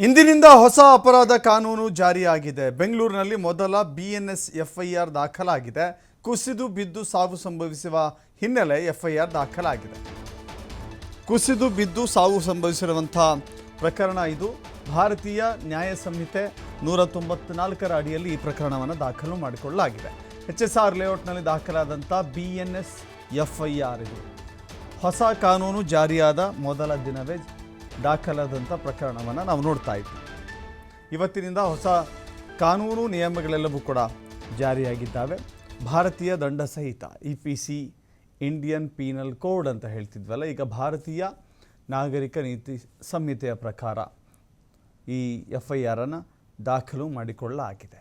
ಇಂದಿನಿಂದ ಹೊಸ ಅಪರಾಧ ಕಾನೂನು ಜಾರಿಯಾಗಿದೆ. ಬೆಂಗಳೂರಿನಲ್ಲಿ ಮೊದಲ BNS FIR ದಾಖಲಾಗಿದೆ. ಕುಸಿದು ಬಿದ್ದು ಸಾವು ಸಂಭವಿಸುವ ಹಿನ್ನೆಲೆ FIR ದಾಖಲಾಗಿದೆ. ಕುಸಿದು ಬಿದ್ದು ಸಾವು ಸಂಭವಿಸಿರುವಂಥ ಪ್ರಕರಣ ಇದು. ಭಾರತೀಯ ನ್ಯಾಯ ಸಂಹಿತೆ 194ರ ಅಡಿಯಲ್ಲಿ ಈ ಪ್ರಕರಣವನ್ನು ದಾಖಲು ಮಾಡಿಕೊಳ್ಳಲಾಗಿದೆ. HSR ಲೇಔಟ್ನಲ್ಲಿ ದಾಖಲಾದಂಥ BNS FIR ಇದು. ಹೊಸ ಕಾನೂನು ಜಾರಿಯಾದ ಮೊದಲ ದಿನವೇ ದಾಖಲಾದಂಥ ಪ್ರಕರಣವನ್ನು ನಾವು ನೋಡ್ತಾ ಇದ್ದೀವಿ. ಇವತ್ತಿನಿಂದ ಹೊಸ ಕಾನೂನು ನಿಯಮಗಳೆಲ್ಲವೂ ಕೂಡ ಜಾರಿಯಾಗಿದ್ದಾವೆ. ಭಾರತೀಯ ದಂಡ ಸಂಹಿತ EPC, ಇಂಡಿಯನ್ ಪೀನಲ್ ಕೋಡ್ ಅಂತ ಹೇಳ್ತಿದ್ವಲ್ಲ, ಈಗ ಭಾರತೀಯ ನಾಗರಿಕ ನೀತಿ ಸಂಹಿತೆಯ ಪ್ರಕಾರ ಈ FIR ಅನ್ನು ದಾಖಲು ಮಾಡಿಕೊಳ್ಳಲಾಗಿದೆ.